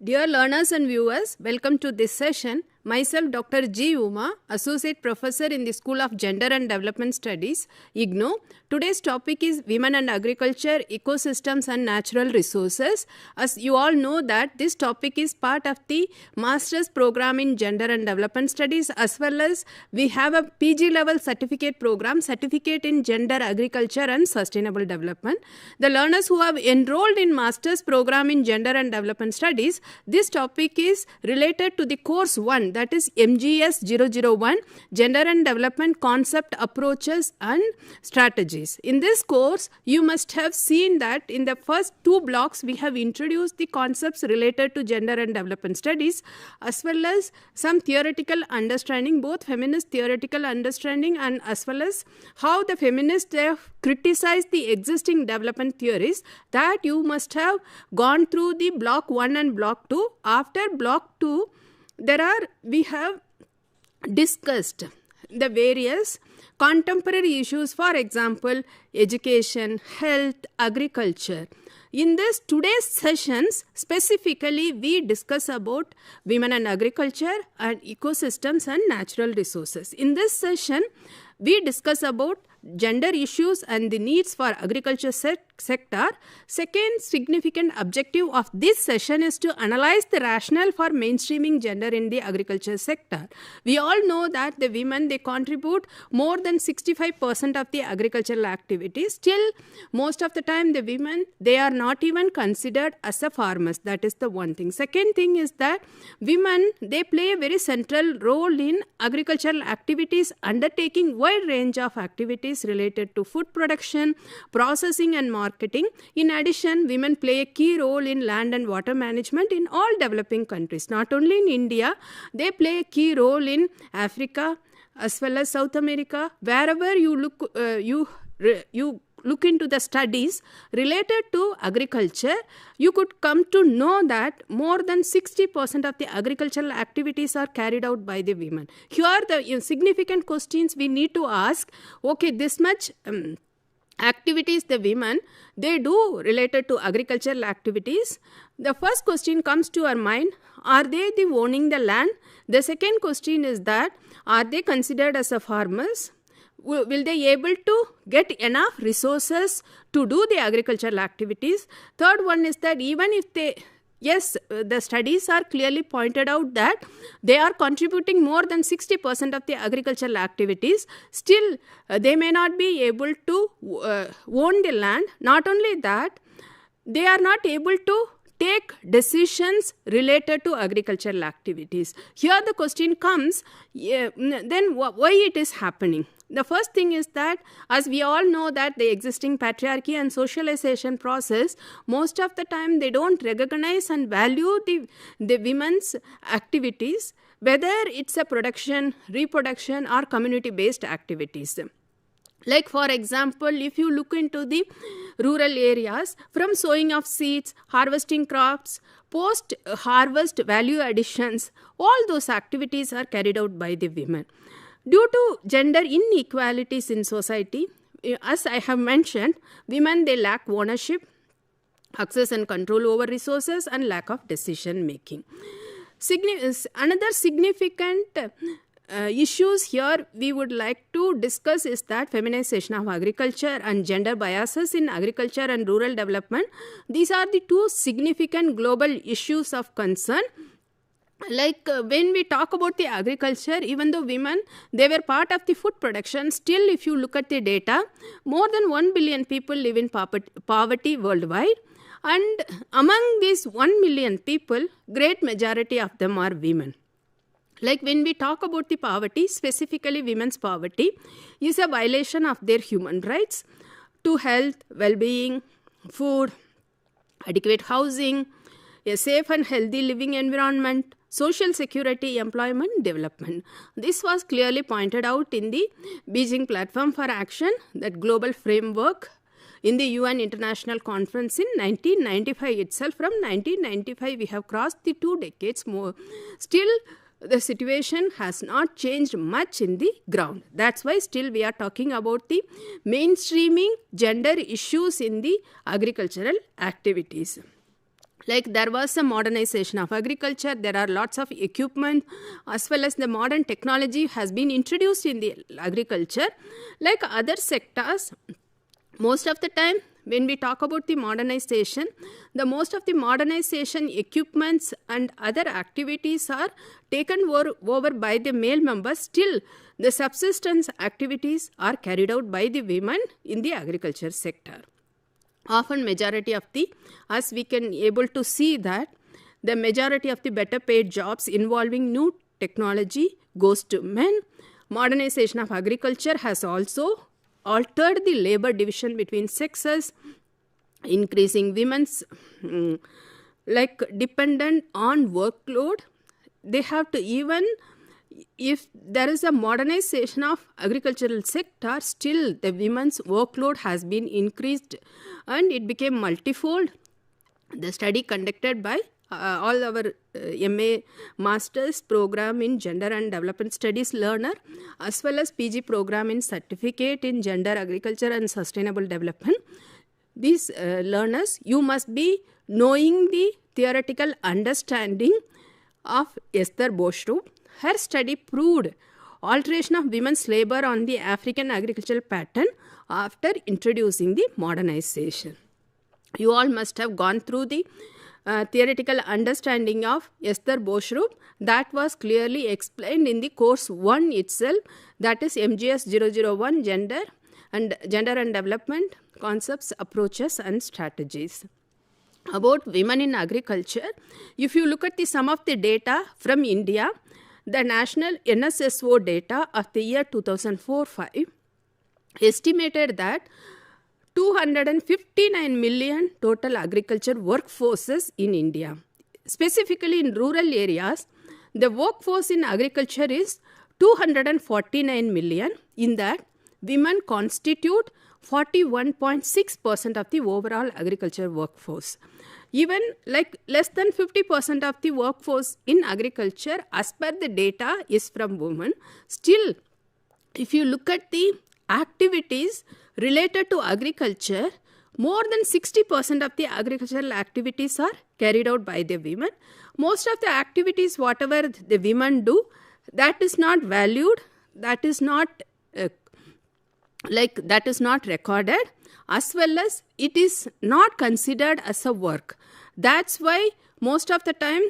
Dear learners and viewers, welcome to this session. Myself Dr. G. Uma, Associate Professor in the School of Gender and Development Studies, IGNOU. Today's topic is Women and Agriculture, Ecosystems and Natural Resources. As you all know that this topic is part of the Master's Program in Gender and Development Studies, as well as we have a PG level certificate program, Certificate in Gender, Agriculture and Sustainable Development. The learners who have enrolled in Master's Program in Gender and Development Studies, this topic is related to the course 1, that is MGS 001, Gender and Development Concept, Approaches and Strategies. In this course, you must have seen that in the first 2 blocks, we have introduced the concepts related to gender and development studies, as well as some theoretical understanding, both feminist theoretical understanding and as well as how the feminists have criticized the existing development theories, that you must have gone through the block 1 and block 2. After block 2, we have discussed the various contemporary issues, for example, education, health, agriculture. In this today's sessions, specifically we discuss about women and agriculture and ecosystems and natural resources. In this session, we discuss about gender issues and the needs for agriculture sector. Second significant objective of this session is to analyze the rationale for mainstreaming gender in the agriculture sector. We all know that the women, they contribute more than 65% of the agricultural activities. Still, most of the time the women, they are not even considered as a farmers. That is the one thing. Second thing is that women, they play a very central role in agricultural activities, undertaking wide range of activities related to food production, processing and marketing. In addition, women play a key role in land and water management in all developing countries. Not only in India, they play a key role in Africa as well as South America. Wherever you look, you look into the studies related to agriculture, you could come to know that more than 60% of the agricultural activities are carried out by the women. Here the significant questions we need to ask, okay, this much activities the women, they do related to agricultural activities. The first question comes to our mind, are they owning the land? The second question is that, are they considered as a farmers? Will they able to get enough resources to do the agricultural activities? Third one is that even if they, yes, the studies are clearly pointed out that they are contributing more than 60% of the agricultural activities, still they may not be able to own the land. Not only that, they are not able to take decisions related to agricultural activities. Here the question comes, then why it is happening? The first thing is that, as we all know that the existing patriarchy and socialization process, most of the time they don't recognize and value the women's activities, whether it's a production, reproduction or community-based activities. Like for example, if you look into the rural areas, from sowing of seeds, harvesting crops, post-harvest value additions, all those activities are carried out by the women. Due to gender inequalities in society, as I have mentioned, women, they lack ownership, access and control over resources and lack of decision making. Another significant issues here we would like to discuss is that feminization of agriculture and gender biases in agriculture and rural development. These are the 2 significant global issues of concern. Like when we talk about the agriculture, even though women, they were part of the food production, still if you look at the data, more than 1 billion people live in poverty worldwide. And among these 1 million people, great majority of them are women. Like when we talk about the poverty, specifically women's poverty, is a violation of their human rights to health, well-being, food, adequate housing, a safe and healthy living environment, social security, employment, development. This was clearly pointed out in the Beijing Platform for Action, that global framework in the UN International Conference in 1995 itself. From 1995, we have crossed the 2 decades more. Still, the situation has not changed much in the ground. That's why still we are talking about the mainstreaming gender issues in the agricultural activities. Like there was a modernization of agriculture, there are lots of equipment as well as the modern technology has been introduced in the agriculture. Like other sectors, most of the time when we talk about the modernization, the most of the modernization equipments and other activities are taken over by the male members. Still, the subsistence activities are carried out by the women in the agriculture sector. Often majority of the, as we can able to see that the majority of the better paid jobs involving new technology goes to men. Modernization of agriculture has also altered the labor division between sexes, increasing women's like dependent on workload. They have to, even if there is a modernization of agricultural sector, still the women's workload has been increased and it became multifold. The study conducted by all our MA Master's program in Gender and Development Studies learner as well as PG program in Certificate in Gender, Agriculture and Sustainable Development. These learners, you must be knowing the theoretical understanding of Esther Boschrou. Her study proved alteration of women's labor on the African agricultural pattern after introducing the modernization. You all must have gone through the theoretical understanding of Esther Boschrou. That was clearly explained in the course 1 itself, that is MGS 001, Gender and Development Concepts, Approaches and Strategies. About women in agriculture, if you look at some of the data from India, the national NSSO data of the year 2004-05 estimated that 259 million total agriculture workforces in India. Specifically in rural areas, the workforce in agriculture is 249 million. In that, women constitute 41.6% of the overall agriculture workforce. Even like less than 50% of the workforce in agriculture as per the data is from women. Still, if you look at the activities related to agriculture, more than 60% of the agricultural activities are carried out by the women. Most of the activities, whatever the women do, that is not valued, that is not recorded, as well as it is not considered as a work. That's why most of the time,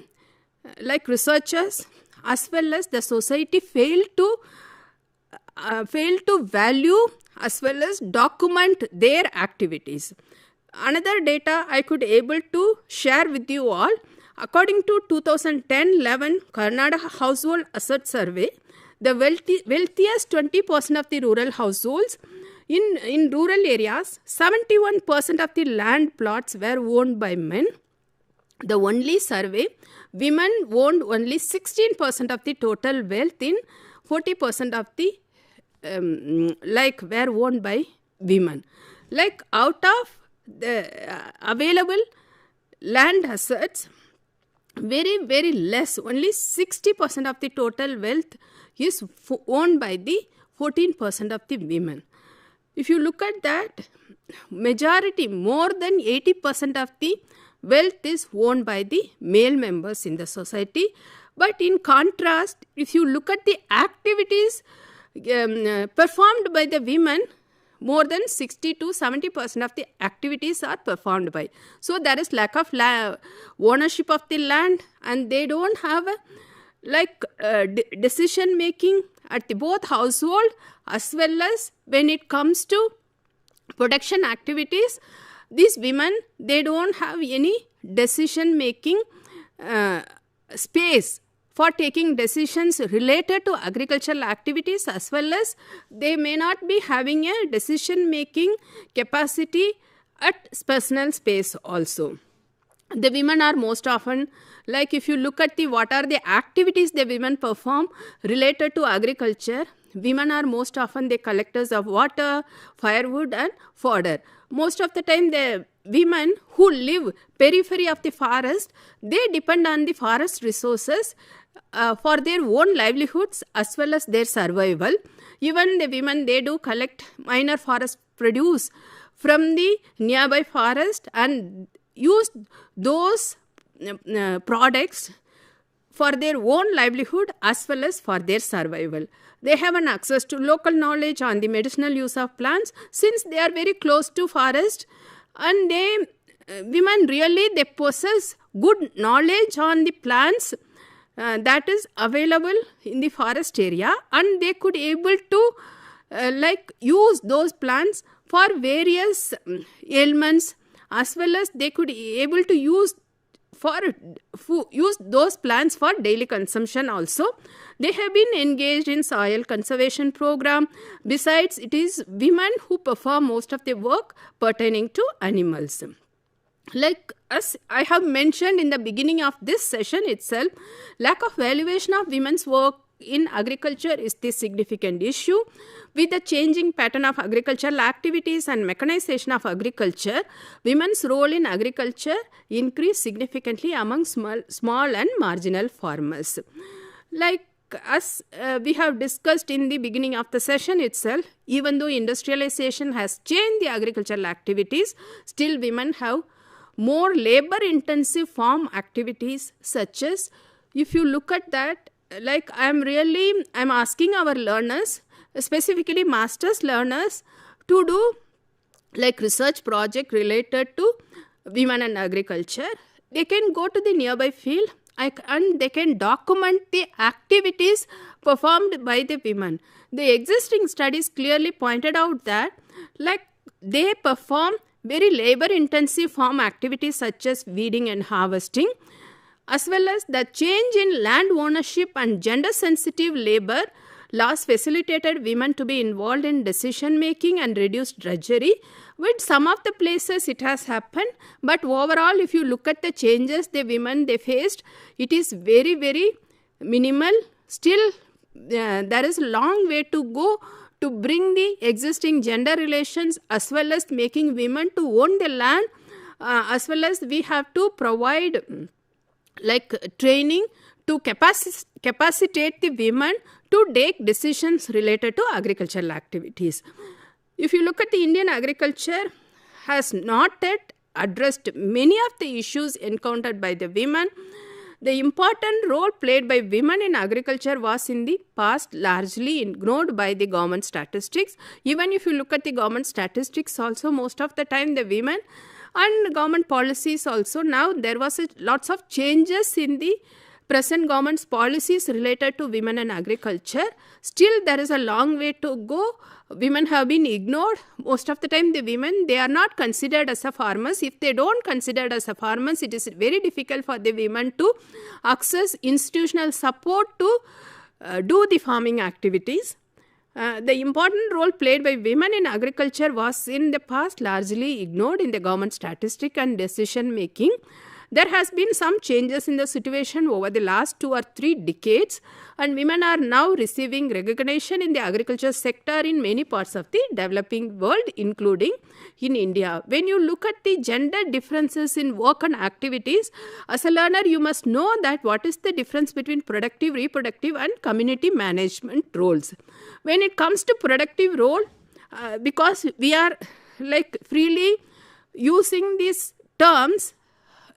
like researchers as well as the society fail to value as well as document their activities. Another data I could able to share with you all, according to 2010-11 Karnataka Household Asset Survey, the wealthiest 20% of the rural households in rural areas, 71% of the land plots were owned by men. The only survey, women owned only 16% of the total wealth in 40% of the were owned by women. Like out of the available land assets, very, very less, only 60% of the total wealth is owned by the 14% of the women. If you look at that, majority, more than 80% of the wealth is owned by the male members in the society. But in contrast, if you look at the activities performed by the women, more than 60 to 70% of the activities are performed by. So there is lack of ownership of the land, and they don't have decision making at the both household as well as when it comes to production activities. These women, they don't have any decision making space for taking decisions related to agricultural activities, as well as they may not be having a decision making capacity at personal space also. The women are most often, like if you look at what are the activities the women perform related to agriculture, women are most often the collectors of water, firewood and fodder. Most of the time the women who live periphery of the forest, they depend on the forest resources for their own livelihoods as well as their survival. Even the women, they do collect minor forest produce from the nearby forest and use those products for their own livelihood as well as for their survival. They have an access to local knowledge on the medicinal use of plants since they are very close to forest, and women really they possess good knowledge on the plants that is available in the forest area, and they could able to use those plants for various ailments, as well as they could able to use those plants for daily consumption also. They have been engaged in soil conservation program. Besides, it is women who perform most of the work pertaining to animals. Like as I have mentioned in the beginning of this session itself, lack of valuation of women's work in agriculture is the significant issue. With the changing pattern of agricultural activities and mechanization of agriculture, women's role in agriculture increased significantly among small and marginal farmers. Like as we have discussed in the beginning of the session itself, even though industrialization has changed the agricultural activities, still women have more labor-intensive farm activities, such as, if you look at that, like I'm asking our learners, specifically master's learners, to do like research project related to women and agriculture. They can go to the nearby field and they can document the activities performed by the women. The existing studies clearly pointed out that like they perform very labor-intensive farm activities such as weeding and harvesting, as well as the change in land ownership and gender-sensitive labor laws facilitated women to be involved in decision-making and reduced drudgery. With some of the places it has happened, but overall if you look at the changes the women they faced, it is very, very minimal. Still there is a long way to go to bring the existing gender relations as well as making women to own the land, as well as we have to provide like training to capacitate the women to take decisions related to agricultural activities. If you look at the Indian agriculture has not yet addressed many of the issues encountered by the women. The important role played by women in agriculture was in the past largely ignored by the government statistics. Even if you look at the government statistics also, most of the time the women and government policies also, now there was lots of changes in the present government's policies related to women and agriculture. Still there is a long way to go. Women have been ignored. Most of the time the women, they are not considered as a farmers. If they don't considered as a farmers, it is very difficult for the women to access institutional support to do the farming activities. The important role played by women in agriculture was in the past largely ignored in the government statistic and decision making. There has been some changes in the situation over the last 2 or 3 decades, and women are now receiving recognition in the agriculture sector in many parts of the developing world, including in India. When you look at the gender differences in work and activities, as a learner you must know that what is the difference between productive, reproductive and community management roles. When it comes to productive role, because we are like freely using these terms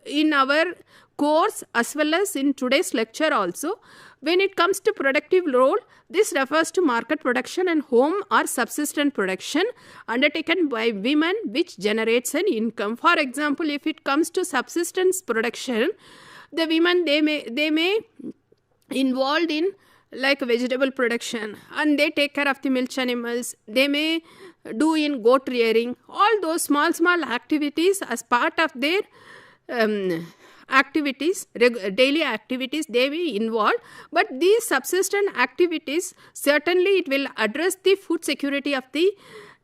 in our course as well as in today's lecture also, when it comes to productive role, this refers to market production and home or subsistence production undertaken by women which generates an income. For example, if it comes to subsistence production, the women they may involved in like vegetable production and they take care of the milch animals, they may do in goat rearing, all those small activities as part of their activities, daily activities they will involve, but these subsistence activities certainly it will address the food security of the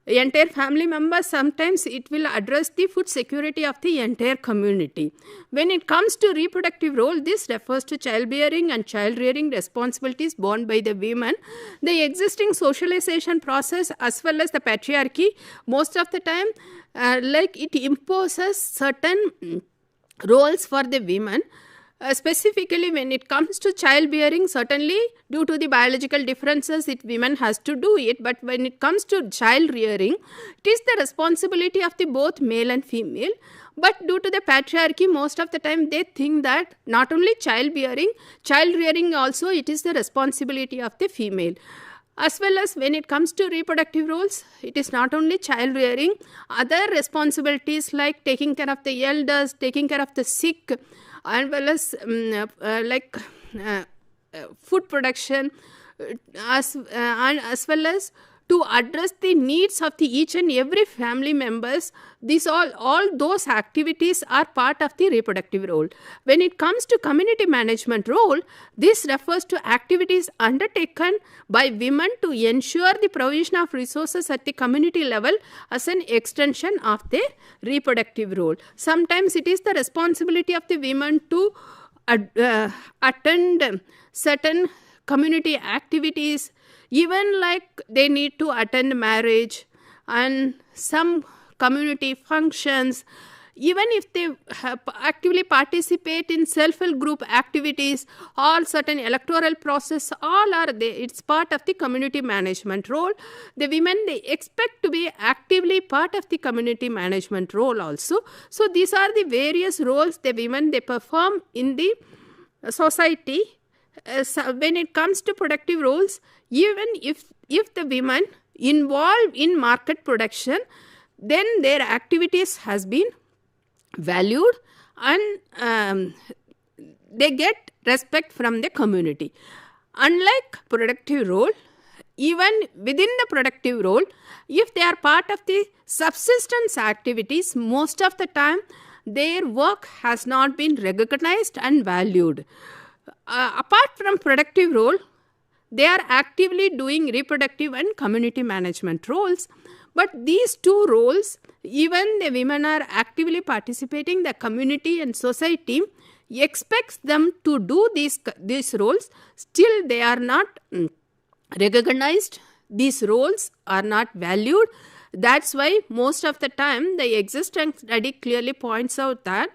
entire family members. Sometimes it will address the food security of the entire community. When it comes to reproductive role, this refers to childbearing and child rearing responsibilities borne by the women. The existing socialization process as well as the patriarchy, most of the time like it imposes certain roles for the women. Specifically when it comes to childbearing, certainly due to the biological differences women has to do it, but when it comes to child rearing, it is the responsibility of the both male and female. But due to the patriarchy, most of the time they think that not only childbearing, child rearing also it is the responsibility of the female. As well as when it comes to reproductive roles, it is not only child rearing, other responsibilities like taking care of the elders, taking care of the sick, as well as food production, as well as to address the needs of the each and every family members. These all those activities are part of the reproductive role. When it comes to community management role, this refers to activities undertaken by women to ensure the provision of resources at the community level as an extension of their reproductive role. Sometimes it is the responsibility of the women to attend certain community activities, even like they need to attend marriage and some community functions. Even if they actively participate in self-help group activities or certain electoral process, all are there. It's part of the community management role. The women, they expect to be actively part of the community management role also. So these are the various roles the women they perform in the society. So when it comes to productive roles, even if the women involved in market production, then their activities has been valued and they get respect from the community. Unlike productive role, even within the productive role, if they are part of the subsistence activities, most of the time their work has not been recognized and valued. Apart from productive role, they are actively doing reproductive and community management roles. But these two roles, even the women are actively participating, the community and society expects them to do these roles. Still, they are not recognized. These roles are not valued. That's why most of the time the existing study clearly points out that,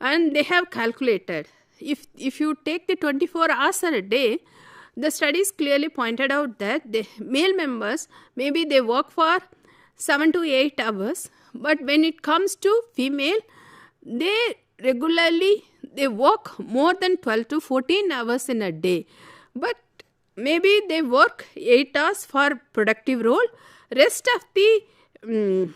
and they have calculated, if you take the 24 hours a day, the studies clearly pointed out that the male members, maybe they work for 7 to 8 hours, but when it comes to female, they regularly they work more than 12 to 14 hours in a day. But maybe they work 8 hours for productive role, rest of the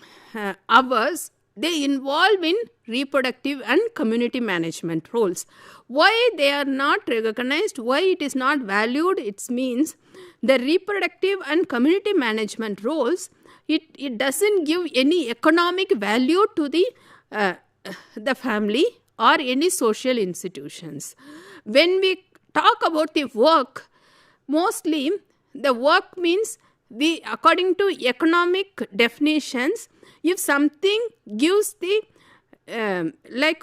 hours they involve in reproductive and community management roles. Why they are not recognized, why it is not valued, it means the reproductive and community management roles, it doesn't give any economic value to the family or any social institutions. When we talk about the work, mostly the work means according to economic definitions, if something gives the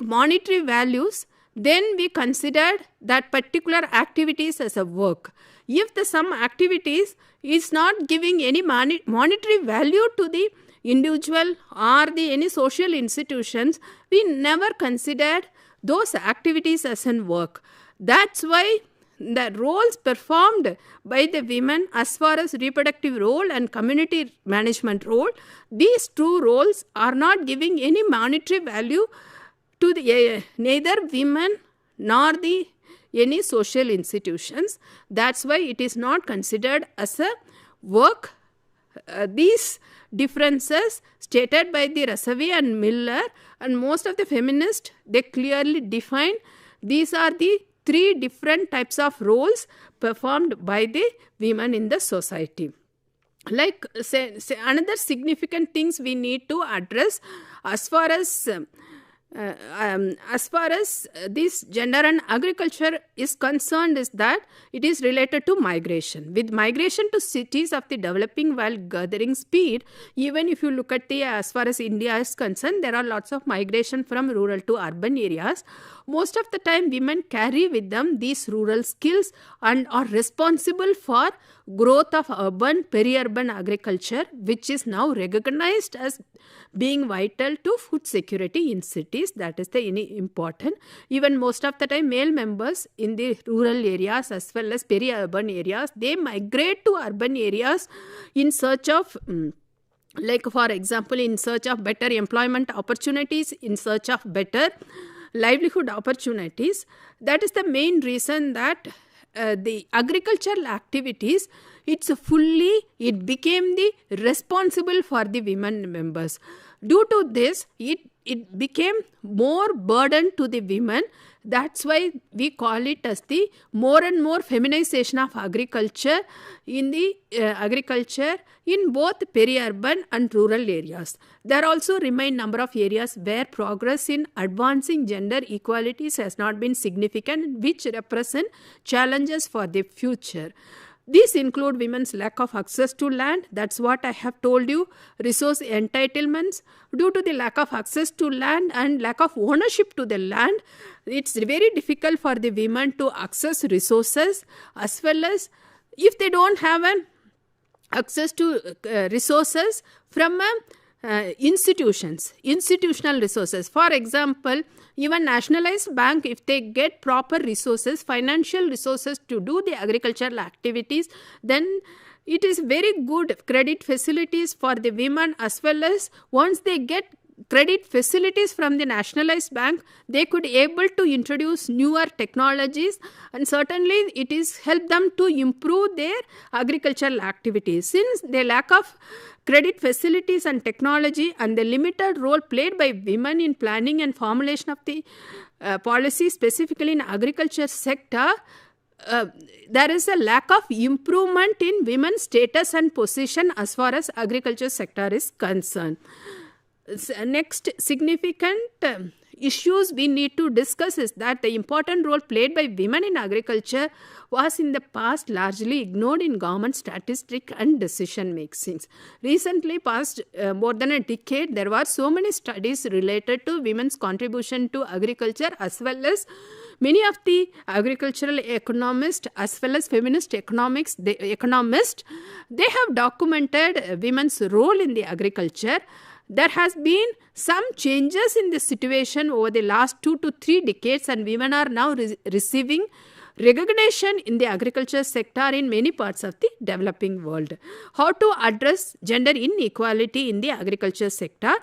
monetary values, then we consider that particular activities as a work. If some activities is not giving any monetary value to the individual or any social institutions, we never considered those activities as in work. That's why the roles performed by the women as far as reproductive role and community management role, these two roles are not giving any monetary value to neither women nor any social institutions. That's why it is not considered as a work. These differences stated by the Rasavi and Miller and most of the feminists, they clearly define these are the 3 different types of roles performed by the women in the society. Like say another significant things we need to address as far as as far as this gender and agriculture is concerned, is that it is related to migration. With migration to cities of the developing world gathering speed, even if you look at the as far as India is concerned, there are lots of migration from rural to urban areas. Most of the time women carry with them these rural skills and are responsible for growth of urban, peri-urban agriculture, which is now recognized as being vital to food security in cities. That is the important. Even most of the time male members in the rural areas as well as peri-urban areas, they migrate to urban areas in search of like for example in search of better employment opportunities, in search of better livelihood opportunities. That is the main reason that the agricultural activities, it became the responsible for the women members. Due to this, it became more burden to the women. That's why we call it as the more and more feminization of agriculture in the agriculture in both peri-urban and rural areas. There also remain number of areas where progress in advancing gender equalities has not been significant, which represent challenges for the future. These include women's lack of access to land, that's what I have told you, resource entitlements. Due to the lack of access to land and lack of ownership to the land, it's very difficult for the women to access resources, as well as if they don't have an access to resources from institutional resources. For example, even nationalized bank, if they get proper resources, financial resources to do the agricultural activities, then it is very good credit facilities for the women, as well as once they get credit facilities from the nationalized bank, they could able to introduce newer technologies, and certainly it is help them to improve their agricultural activities. Since the lack of credit facilities and technology and the limited role played by women in planning and formulation of the policy, specifically in agriculture sector, there is a lack of improvement in women's status and position as far as agriculture sector is concerned. Next significant issues we need to discuss is that the important role played by women in agriculture was in the past largely ignored in government statistics and decision making. Recently, past more than a decade, there were so many studies related to women's contribution to agriculture, as well as many of the agricultural economists as well as feminist economists, they have documented women's role in the agriculture. There has been some changes in the situation over the last 2 to 3 decades, and women are now receiving recognition in the agriculture sector in many parts of the developing world. How to address gender inequality in the agriculture sector?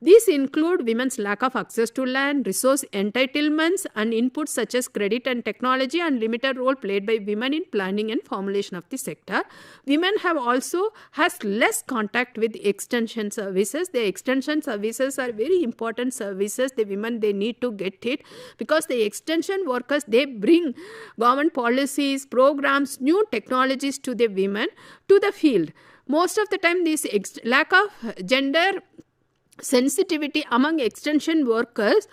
These include women's lack of access to land, resource entitlements, and inputs such as credit and technology, and limited role played by women in planning and formulation of the sector. Women has less contact with extension services. The extension services are very important services. The women, they need to get it, because the extension workers, they bring government policies, programs, new technologies to the women, to the field. Most of the time, this lack of gender sensitivity among extension workers,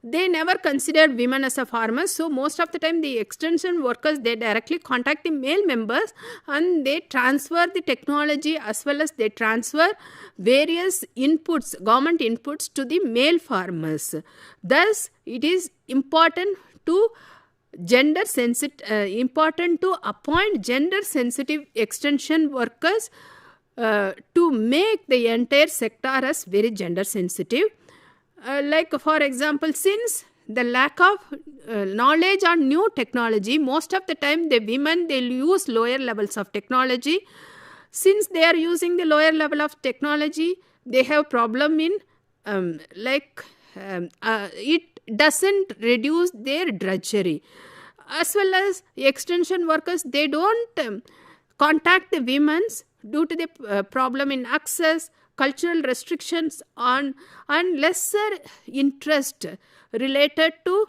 they never consider women as a farmer. So most of the time the extension workers, they directly contact the male members and they transfer the technology, as well as they transfer various inputs, government inputs, to the male farmers. Thus it is important to appoint gender sensitive extension workers to make the entire sector as very gender sensitive. Like for example, since the lack of knowledge on new technology, most of the time the women, they use lower levels of technology. Since they are using the lower level of technology, they have problem in it doesn't reduce their drudgery. As well as extension workers, they don't contact the women's due to the problem in access, cultural restrictions and lesser interest related to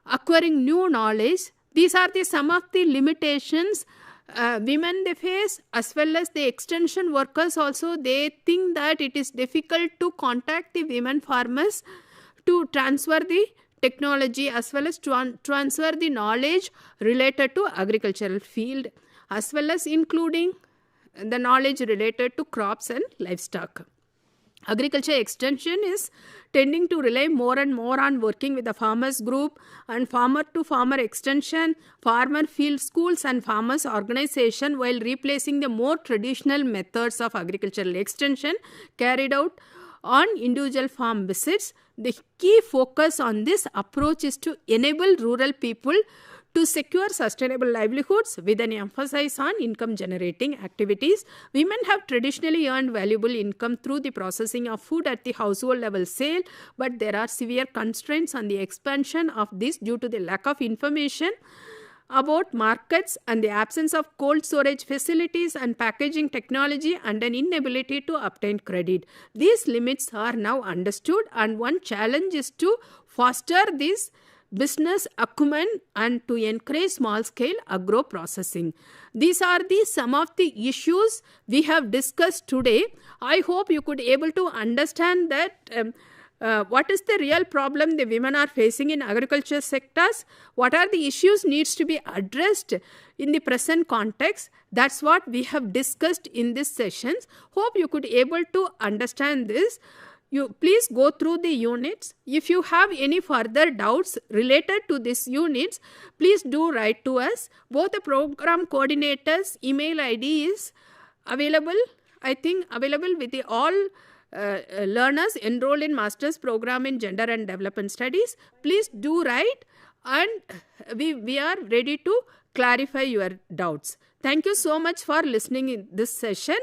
acquiring new knowledge. These are some of the limitations women they face, as well as the extension workers also, they think that it is difficult to contact the women farmers to transfer the technology as well as transfer the knowledge related to agricultural field, as well as including the knowledge related to crops and livestock. Agriculture extension is tending to rely more and more on working with the farmers group and farmer to farmer extension, farmer field schools and farmers organization, while replacing the more traditional methods of agricultural extension carried out on individual farm visits. The key focus on this approach is to enable rural people to secure sustainable livelihoods with an emphasis on income generating activities. Women have traditionally earned valuable income through the processing of food at the household level sale, but there are severe constraints on the expansion of this due to the lack of information about markets and the absence of cold storage facilities and packaging technology and an inability to obtain credit. These limits are now understood, and one challenge is to foster this business acumen and to encourage small scale agro processing. These are some of the issues we have discussed today. I hope you could able to understand that what is the real problem the women are facing in agriculture sectors, what are the issues needs to be addressed in the present context. That's what we have discussed in this sessions. Hope you could able to understand this. You please go through the units. If you have any further doubts related to these units, please do write to us. Both the program coordinators' email ID is available, I think available with the all learners enrolled in master's program in gender and development studies. Please do write, and we are ready to clarify your doubts. Thank you so much for listening in this session,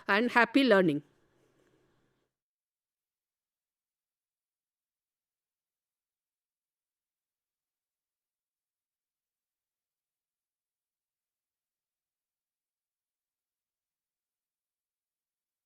and happy learning.